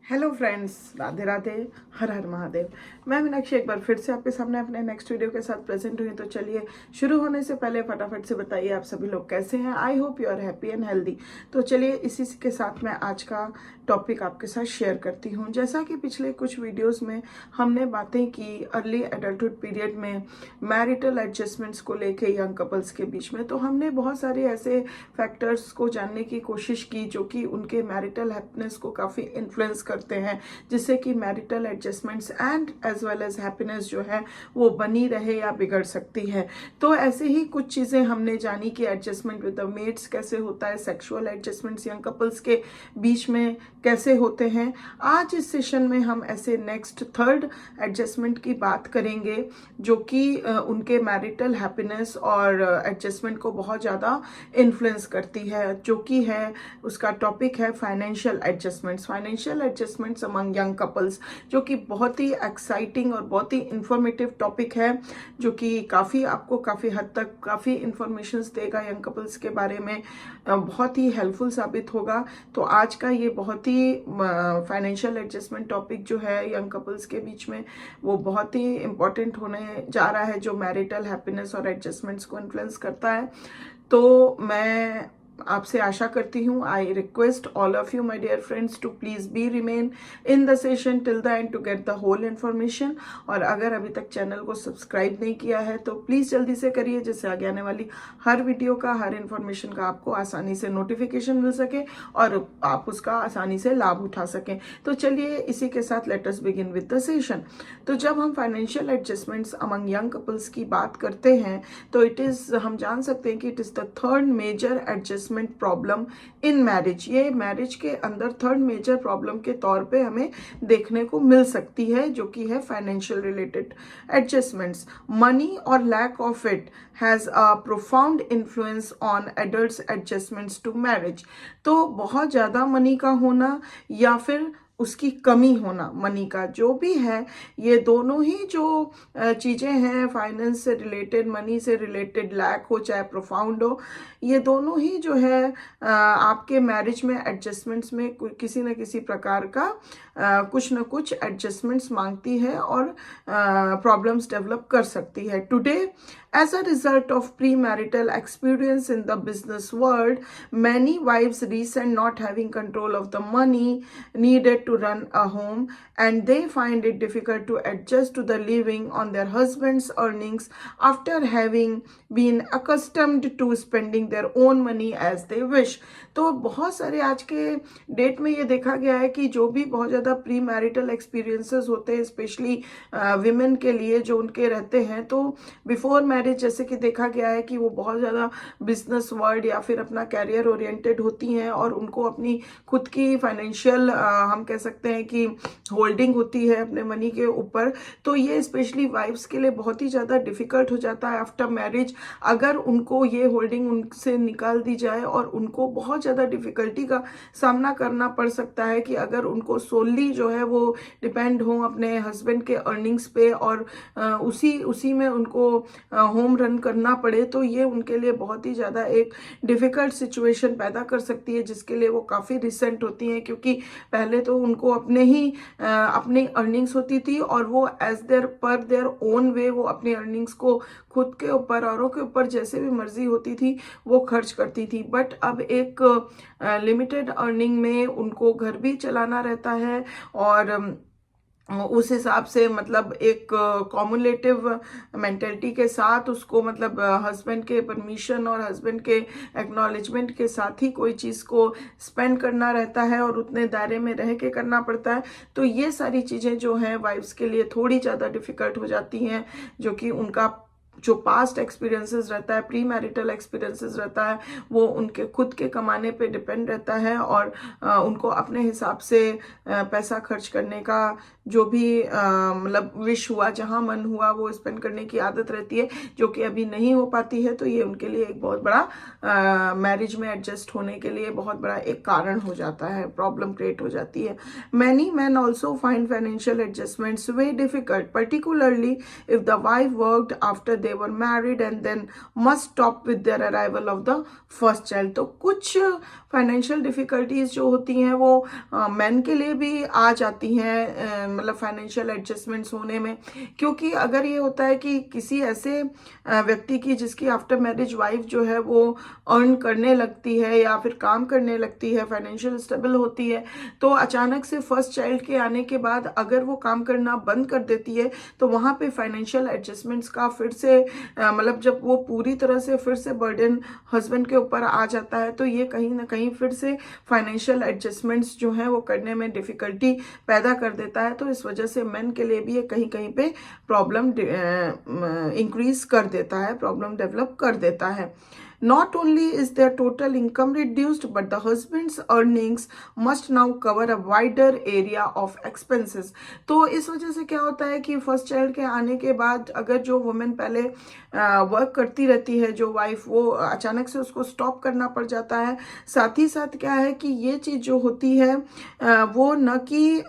Hello friends, Radhe Radhe, हर हर महादेव। मैं मीनाक्षी एक बार फिर से आपके सामने अपने नेक्स्ट वीडियो के साथ प्रेजेंट हुई। तो चलिए, शुरू होने से पहले फटाफट से बताइए आप सभी लोग कैसे हैं। I hope you are happy and healthy. तो चलिए, इसी के साथ मैं आज का टॉपिक आपके साथ शेयर करती हूं। जैसा कि पिछले कुछ वीडियोस में हमने बातें की अर्ली एडल्टहुड पीरियड में मैरिटल एडजस्टमेंट्स को लेके यंग कपल्स के बीच में, तो हमने बहुत सारे ऐसे फैक्टर्स को जानने की कोशिश की जो कि उनके मैरिटल हैप्पीनेस को काफ़ी इन्फ्लुएंस करते हैं, जिससे कि marital adjustments and as well as happiness जो है वो बनी रहे या बिगड़ सकती है। तो ऐसे ही कुछ चीज़ें हमने जानी कि एडजस्टमेंट विद द मेट्स कैसे होता है, सेक्सुअल एडजस्टमेंट्स यंग कपल्स के बीच में कैसे होते हैं। आज इस सेशन में हम ऐसे नेक्स्ट थर्ड एडजस्टमेंट की बात करेंगे जो कि उनके मैरिटल हैप्पीनेस और एडजस्टमेंट को बहुत ज़्यादा इन्फ्लुएंस करती है, जो कि है उसका टॉपिक है financial adjustments. Financial adjustments among young couples, जो कि बहुत ही एक्साइटिंग और बहुत ही इंफॉर्मेटिव टॉपिक है, जो कि काफ़ी आपको काफ़ी हद तक काफ़ी इंफॉर्मेशंस देगा यंग कपल्स के बारे में, बहुत ही हेल्पफुल साबित होगा। तो आज का ये बहुत ही फाइनेंशियल एडजस्टमेंट टॉपिक जो है यंग कपल्स के बीच में, वो बहुत ही इंपॉर्टेंट होने जा रहा है, जो मैरिटल हैप्पीनेस और एडजस्टमेंट्स को इन्फ्लुएंस करता है। तो मैं आपसे आशा करती हूँ, I request all of you my dear friends to please be remain in the session till the end to get the whole information. और अगर अभी तक चैनल को सब्सक्राइब नहीं किया है तो प्लीज जल्दी से करिए, जिससे आगे आने वाली हर वीडियो का, हर इन्फॉर्मेशन का आपको आसानी से नोटिफिकेशन मिल सके और आप उसका आसानी से लाभ उठा सकें। तो चलिए, इसी के साथ let us begin with the session. तो जब हम financial adjustments among young couples की बात करते हैं तो इट इज, हम जान सकते हैं कि it is the third major adjustment problem in marriage. ये मैरिज के अंदर थर्ड मेजर प्रॉब्लम के तौर पे हमें देखने को मिल सकती है, जो कि है फाइनेंशियल रिलेटेड एडजस्टमेंट्स। मनी और lack of it has a profound influence on adults adjustments to marriage. तो बहुत ज्यादा मनी का होना या फिर उसकी कमी होना, मनी का जो भी है, ये दोनों ही जो चीज़ें हैं फाइनेंस से रिलेटेड, मनी से रिलेटेड, लैक हो चाहे प्रोफाउंड हो, ये दोनों ही जो है आपके मैरिज में एडजस्टमेंट्स में किसी न किसी प्रकार का कुछ न कुछ एडजस्टमेंट्स मांगती है और प्रॉब्लम्स डेवलप कर सकती है। Today as a result of premarital experience in the business world, many wives resent not having control of the money needed to run a home, and they find it difficult to adjust to the living on their husband's earnings after having been accustomed to spending their own money as they wish. तो बहुत सारे आज के date में ये देखा गया है कि जो भी बहुत ज़्यादा प्री मैरिटल एक्सपीरियंसेस होते हैं, स्पेशली विमेन के लिए जो उनके रहते हैं, तो बिफोर मैरिज जैसे कि देखा गया है कि वो बहुत ज़्यादा बिजनेस वर्ल्ड या फिर अपना कैरियर ओरिएंटेड होती हैं और उनको अपनी खुद की फाइनेंशियल हम कह सकते हैं कि होल्डिंग होती है अपने मनी के ऊपर। तो ये स्पेशली वाइफ्स के लिए बहुत ही ज़्यादा डिफिकल्ट हो जाता है आफ्टर मैरिज, अगर उनको ये होल्डिंग उनसे निकाल दी जाए, और उनको बहुत ज़्यादा डिफिकल्टी का सामना करना पड़ सकता है कि अगर उनको सोली जो है वो डिपेंड हो अपने हस्बैंड के अर्निंग्स पे और उसी में उनको होम रन करना पड़े, तो ये उनके लिए बहुत ही ज़्यादा एक डिफ़िकल्ट सिचुएशन पैदा कर सकती है, जिसके लिए वो काफ़ी रिसेंट होती हैं, क्योंकि पहले तो उनको अपनी अर्निंग्स होती थी और वो एज देयर ओन वे वो अपनी अर्निंग्स को खुद के ऊपर, औरों के ऊपर जैसे भी मर्जी होती थी वो खर्च करती थी। बट अब एक लिमिटेड अर्निंग में उनको घर भी चलाना रहता है और उस हिसाब से मतलब एक कॉमुलेटिव मेंटेलिटी के साथ उसको मतलब हस्बैंड के परमिशन और हस्बैंड के एक्नॉलेजमेंट के साथ ही कोई चीज़ को स्पेंड करना रहता है और उतने दायरे में रह के करना पड़ता है। तो ये सारी चीज़ें जो हैं वाइफ्स के लिए थोड़ी ज़्यादा डिफ़िकल्ट हो जाती हैं, जो कि उनका जो पास्ट एक्सपीरियंसेस रहता है, प्री मैरिटल एक्सपीरियंसेस रहता है, वो उनके खुद के कमाने पे डिपेंड रहता है और उनको अपने हिसाब से पैसा खर्च करने का जो भी मतलब विश हुआ, जहाँ मन हुआ वो स्पेंड करने की आदत रहती है, जो कि अभी नहीं हो पाती है। तो ये उनके लिए एक बहुत बड़ा मैरिज में एडजस्ट होने के लिए बहुत बड़ा एक कारण हो जाता है, प्रॉब्लम क्रिएट हो जाती है। Many man also find financial adjustments very difficult, particularly if the wife worked after they were married and then must stop with their arrival of the first child. तो कुछ फाइनेंशियल डिफिकल्टीज जो होती हैं वो main के लिए भी आ जाती हैं, मतलब फाइनेंशियल एडजस्टमेंट्स होने में, क्योंकि अगर ये होता है कि किसी ऐसे व्यक्ति की जिसकी आफ्टर मैरिज वाइफ जो है वो अर्न करने लगती है या फिर काम करने लगती है, फाइनेंशियल स्टेबल होती है, तो अचानक से फर्स्ट चाइल्ड के आने के बाद अगर वो काम करना बंद कर देती है तो वहाँ पे फाइनेंशियल एडजस्टमेंट्स का फिर से मतलब जब वो पूरी तरह से फिर से बर्डन हस्बैंड के ऊपर आ जाता है तो ये कहीं ना कहीं फिर से फाइनेंशियल एडजस्टमेंट्स जो है वो करने में डिफिकल्टी पैदा कर देता है। तो इस वजह से मेन के लिए भी ये कहीं कहीं पे प्रॉब्लम इंक्रीज कर देता है, प्रॉब्लम डेवलप कर देता है। Not only is their total income reduced, but the husband's earnings must now cover a wider area of expenses. तो इस वजह से क्या होता है कि फर्स्ट चाइल्ड के आने के बाद अगर जो वुमेन पहले वर्क करती रहती है, जो वाइफ, वो अचानक से उसको स्टॉप करना पड़ जाता है। साथ ही साथ क्या है कि ये चीज़ जो होती है वो न कि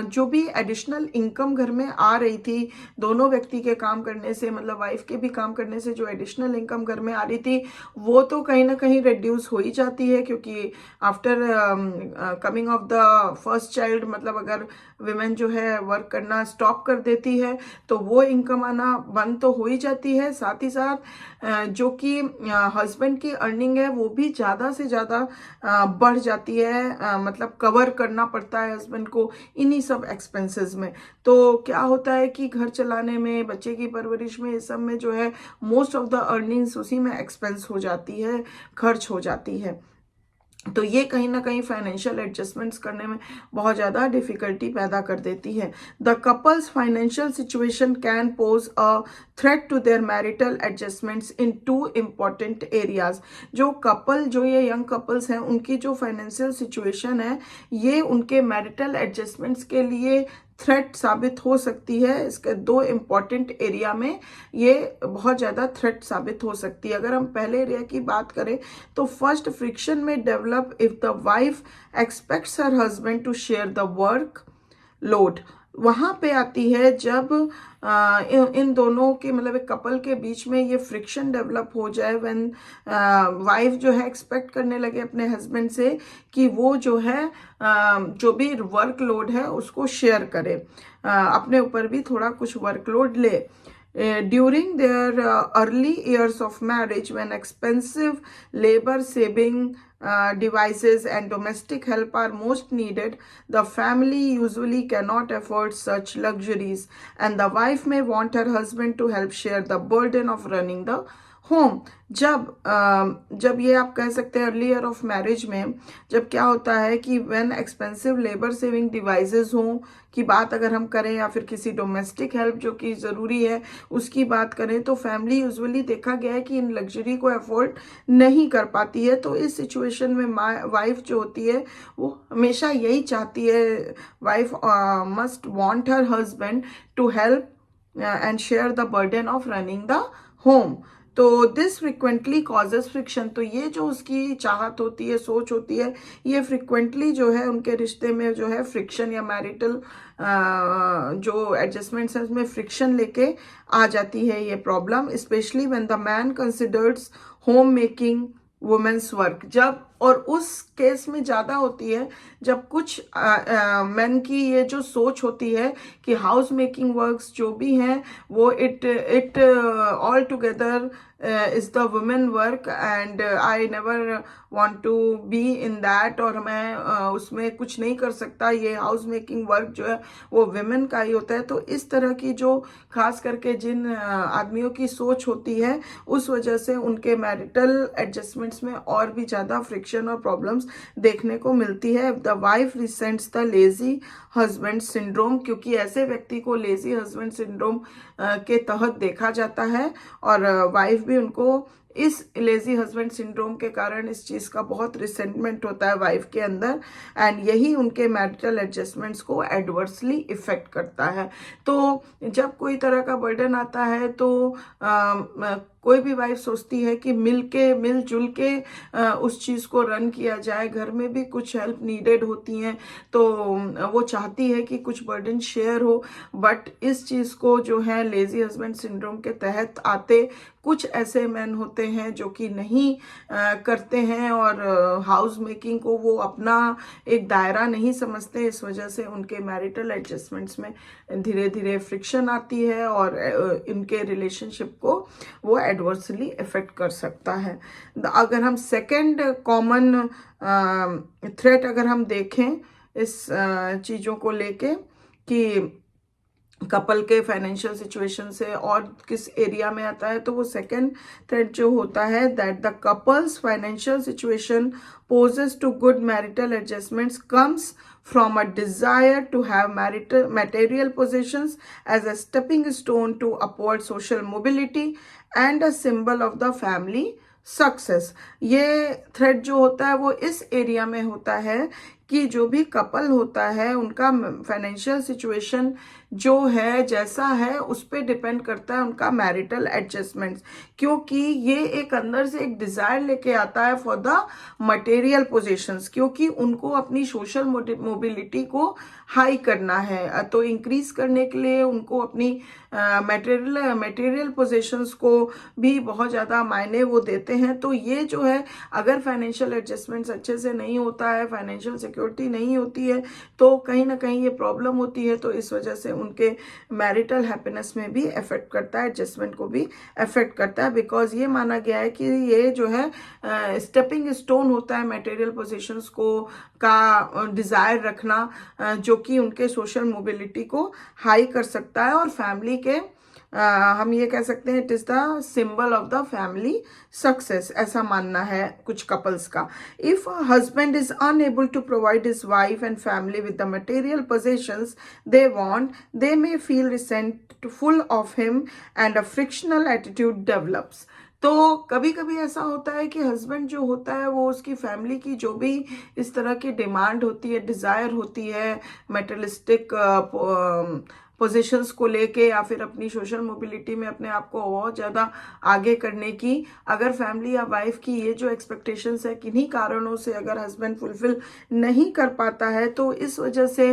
जो भी एडिशनल इनकम घर में आ रही थी दोनों व्यक्ति के काम करने से, मतलब वाइफ के भी काम करने से जो एडिशनल इनकम घर में आ रही थी वो तो कहीं ना कहीं रिड्यूस हो ही जाती है, क्योंकि after coming of the first child, मतलब अगर विमेन जो है वर्क करना स्टॉप कर देती है तो वो इनकम आना बंद तो हो ही जाती है। साथ ही साथ जो कि हस्बैंड की अर्निंग है वो भी ज़्यादा से ज़्यादा बढ़ जाती है, मतलब कवर करना पड़ता है हस्बैंड को इन्हीं सब एक्सपेंसेस में। तो क्या होता है कि घर चलाने में, बच्चे की परवरिश में, इस सब में जो है मोस्ट ऑफ द अर्निंग्स उसी में एक्सपेंस हो जाती है, खर्च हो जाती है। तो ये कहीं ना कहीं फाइनेंशियल एडजस्टमेंट्स करने में बहुत ज़्यादा डिफिकल्टी पैदा कर देती है। The couples financial situation can pose a threat to their marital adjustments in two important areas. जो कपल, जो ये यंग कपल्स हैं, उनकी जो फाइनेंशियल सिचुएशन है ये उनके मैरिटल एडजस्टमेंट्स के लिए थ्रेट साबित हो सकती है। इसके दो इम्पॉर्टेंट एरिया में ये बहुत ज़्यादा थ्रेट साबित हो सकती है। अगर हम पहले एरिया की बात करें तो फर्स्ट, फ्रिक्शन में develop if the wife expects her husband to share the work load. वहाँ पे आती है जब इन दोनों के, मतलब एक कपल के बीच में ये फ्रिक्शन डेवलप हो जाए, व्हेन वाइफ जो है एक्सपेक्ट करने लगे अपने हस्बैंड से कि वो जो है जो भी वर्कलोड है उसको शेयर करे, अपने ऊपर भी थोड़ा कुछ वर्कलोड ले। During their early years of marriage, when expensive labor saving devices and domestic help are most needed, the family usually cannot afford such luxuries, and the wife may want her husband to help share the burden of running the home. जब ये आप कह सकते हैं early year of marriage में, जब क्या होता है कि when expensive labour saving devices हों की बात अगर हम करें, या फिर किसी डोमेस्टिक हेल्प जो कि ज़रूरी है उसकी बात करें, तो फैमिली यूजुअली देखा गया है कि इन लग्जरी को अफोर्ड नहीं कर पाती है। तो इस सिचुएशन में वाइफ जो होती है वो हमेशा यही चाहती है, wife must want her husband to help and share the burden of running the home. तो दिस फ्रिक्वेंटली कॉजेज फ्रिक्शन। तो ये जो उसकी चाहत होती है, सोच होती है, ये फ्रिक्वेंटली जो है उनके रिश्ते में जो है फ्रिक्शन या मैरिटल जो एडजस्टमेंट्स है उसमें फ्रिक्शन लेके आ जाती है ये problem, specially when the man considers home making women's work. जब, और उस केस में ज़्यादा होती है जब कुछ मेन की ये जो सोच होती है कि हाउस मेकिंग वर्क्स जो भी हैं वो it all together is the women work and I never want to be in that, और मैं उसमें कुछ नहीं कर सकता, ये हाउस मेकिंग वर्क जो है वो वुमेन का ही होता है। तो इस तरह की जो खास करके जिन आदमियों की सोच होती है उस वजह से उनके मैरिटल एडजस्टमेंट्स में और भी ज़्यादा फ्रिक्शन और प्रॉब्लम्स देखने को मिलती है। The wife recents the lazy husband syndrome, क्योंकि ऐसे व्यक्ति को लेजी हस्बैंड सिंड्रोम के तहत देखा जाता है, और वाइफ भी उनको इस लेजी हस्बैंड सिंड्रोम के कारण इस चीज़ का बहुत रिसेंटमेंट होता है वाइफ के अंदर, एंड यही उनके मैरिटल एडजस्टमेंट्स को एडवर्सली इफेक्ट करता है। तो जब कोई तरह का बर्डन आता है तो कोई भी वाइफ सोचती है कि मिलजुल के उस चीज़ को रन किया जाए। घर में भी कुछ हेल्प नीडेड होती हैं तो वो चाहती है कि कुछ बर्डन शेयर हो, बट इस चीज़ को जो है लेजी हस्बैंड सिंड्रोम के तहत आते कुछ ऐसे मैन होते हैं जो कि नहीं करते हैं और हाउस मेकिंग को वो अपना एक दायरा नहीं समझते। इस वजह से उनके मैरिटल एडजस्टमेंट्स में धीरे धीरे फ्रिक्शन आती है और इनके रिलेशनशिप को वो एडवर्सली इफेक्ट कर सकता है। अगर हम सेकंड कॉमन थ्रेट अगर हम देखें इस चीज़ों को लेके कि कपल के फाइनेंशियल सिचुएशन से और किस एरिया में आता है, तो वो सेकंड थ्रेड जो होता है that the couples financial situation poses to good marital adjustments comes from a desire to have material possessions as a stepping stone to upward social mobility and a symbol of the family success. ये thread जो होता है वो इस area में होता है कि जो भी कपल होता है उनका फाइनेंशियल सिचुएशन जो है जैसा है उस पर डिपेंड करता है उनका मैरिटल एडजस्टमेंट्स, क्योंकि ये एक अंदर से एक डिजायर लेके आता है फॉर द मटेरियल पोजीशंस, क्योंकि उनको अपनी सोशल मोबिलिटी को हाई करना है। तो इंक्रीज करने के लिए उनको अपनी मटेरियल पोजीशंस को भी बहुत ज़्यादा मायने वो देते हैं। तो ये जो है अगर फाइनेंशियल एडजस्टमेंट्स अच्छे से नहीं होता है, फाइनेंशियल सिक्योरिटी नहीं होती है, तो कहीं ना कहीं ये प्रॉब्लम होती है। तो इस वजह से उनके मैरिटल हैप्पीनेस में भी अफेक्ट करता है, एडजस्टमेंट को भी अफेक्ट करता है, बिकॉज ये माना गया है कि ये जो है स्टेपिंग स्टोन होता है मटेरियल पोजीशंस को का डिज़ायर रखना, जो कि उनके सोशल मोबिलिटी को हाई कर सकता है और फैमिली के हम ये कह सकते हैं it is the symbol of the family success, ऐसा मानना है कुछ कपल्स का। If husband is unable to provide his wife and family with the material possessions they want, they may feel resentful of him and a frictional attitude develops. तो कभी कभी ऐसा होता है कि हस्बैंड जो होता है वो उसकी फैमिली की जो भी इस तरह की डिमांड होती है, डिज़ायर होती है मटेरियलिस्टिक पोजीशंस को लेके या फिर अपनी सोशल मोबिलिटी में अपने आप को बहुत ज़्यादा आगे करने की, अगर फैमिली या वाइफ की ये जो एक्सपेक्टेशंस है किन्हीं कारणों से अगर हस्बैंड फुलफिल नहीं कर पाता है, तो इस वजह से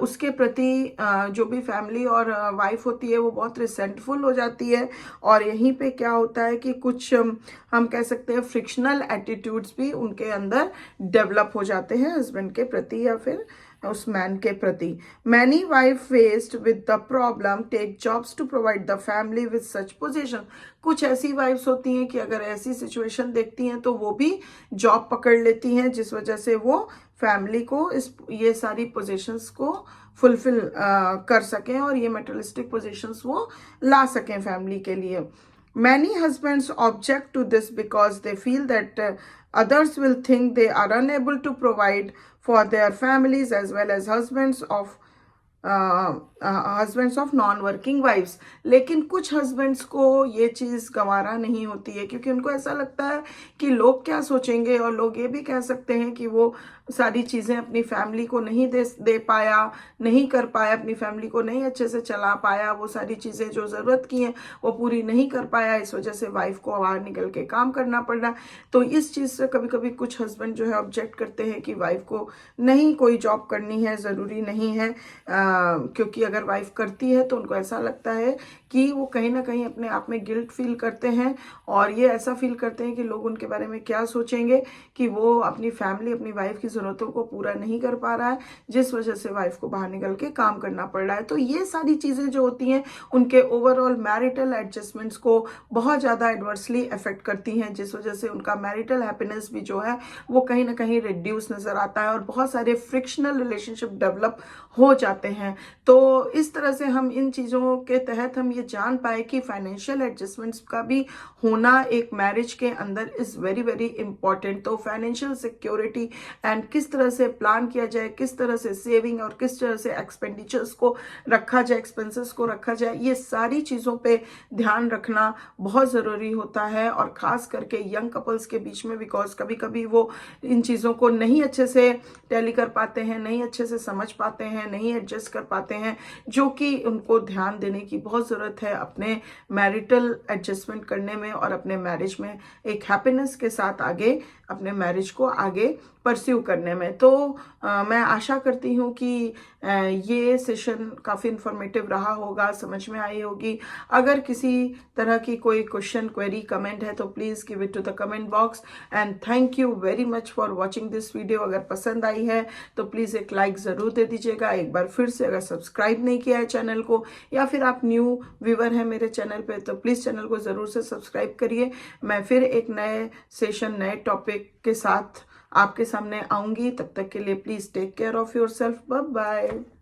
उसके प्रति जो भी फैमिली और वाइफ होती है वो बहुत रिसेंटफुल हो जाती है। और यहीं पे क्या होता है कि कुछ हम कह सकते हैं फ्रिक्शनल एटीट्यूड्स भी उनके अंदर डेवलप हो जाते हैं हस्बैंड के प्रति या फिर उस मैन के प्रति। Many wife faced with the problem take jobs to provide the family with such position. कुछ ऐसी वाइफ्स होती हैं कि अगर ऐसी सिचुएशन देखती हैं तो वो भी जॉब पकड़ लेती हैं, जिस वजह से वो फैमिली को ये सारी पोजीशंस को फुलफिल कर सकें और ये मटेरियलिस्टिक पोजीशंस वो ला सकें फैमिली के लिए। Many husbands object to this because they feel that others will think they are unable to provide for their families as well as husbands of non-working wives। लेकिन कुछ हस्बैंड्स को ये चीज़ गंवारा नहीं होती है, क्योंकि उनको ऐसा लगता है कि लोग क्या सोचेंगे, और लोग ये भी कह सकते हैं कि वो सारी चीज़ें अपनी फैमिली को नहीं दे पाया, नहीं कर पाया, अपनी फैमिली को नहीं अच्छे से चला पाया, वो सारी चीज़ें जो ज़रूरत की हैं वो पूरी नहीं कर पाया, इस वजह से वाइफ को बाहर निकल के काम करना पड़ रहा। तो इस चीज़ से कभी कभी कुछ हस्बैंड जो है ऑब्जेक्ट करते हैं कि वाइफ को नहीं कोई जॉब करनी है, ज़रूरी नहीं है, क्योंकि अगर वाइफ करती है तो उनको ऐसा लगता है कि वो कहीं ना कहीं अपने आप में गिल्ट फील करते हैं और ये ऐसा फील करते हैं कि लोग उनके बारे में क्या सोचेंगे कि वो अपनी फैमिली, अपनी वाइफ की ज़रूरतों को पूरा नहीं कर पा रहा है, जिस वजह से वाइफ को बाहर निकल के काम करना पड़ रहा है। तो ये सारी चीज़ें जो होती हैं उनके ओवरऑल मैरिटल एडजस्टमेंट्स को बहुत ज़्यादा एडवर्सली अफेक्ट करती हैं, जिस वजह से उनका मैरिटल हैप्पीनेस भी जो है वो कहीं ना कहीं रिड्यूस नज़र आता है और बहुत सारे फ्रिक्शनल रिलेशनशिप डेवलप हो जाते हैं। तो इस तरह से हम इन चीज़ों के तहत हम ये जान पाए कि फाइनेंशियल एडजस्टमेंट्स का भी होना एक मैरिज के अंदर इज़ वेरी वेरी इंपॉर्टेंट। तो फाइनेंशियल सिक्योरिटी एंड किस तरह से प्लान किया जाए, किस तरह से सेविंग और किस तरह से एक्सपेंडिचर्स को रखा जाए, एक्सपेंसेस को रखा जाए, ये सारी चीज़ों पे ध्यान रखना बहुत ज़रूरी होता है। और ख़ास करके यंग कपल्स के बीच में, बिकॉज कभी कभी वो इन चीज़ों को नहीं अच्छे से टैली कर पाते हैं, नहीं अच्छे से समझ पाते हैं, नहीं एडजस्ट कर पाते हैं, जो कि उनको ध्यान देने की बहुत ज़रूरत है अपने मैरिटल एडजस्टमेंट करने में और अपने मैरिज में एक हैप्पीनेस के साथ आगे अपने मैरिज को आगे परस्यू करने में। तो मैं आशा करती हूँ कि ये सेशन काफ़ी इन्फॉर्मेटिव रहा होगा, समझ में आई होगी। अगर किसी तरह की कोई क्वेश्चन, क्वेरी, कमेंट है तो please give it to the comment box. And thank you very much for watching this video. अगर पसंद आई है तो प्लीज़ एक लाइक ज़रूर दे दीजिएगा। एक बार फिर से, अगर सब्सक्राइब नहीं किया है चैनल को, या फिर आप न्यू व्यूअर हैं मेरे चैनल पे, तो प्लीज़ चैनल को ज़रूर से सब्सक्राइब करिए। मैं फिर एक नए सेशन, नए टॉपिक के साथ आपके सामने आऊंगी। तब तक के लिए please take care of yourself. Bye bye.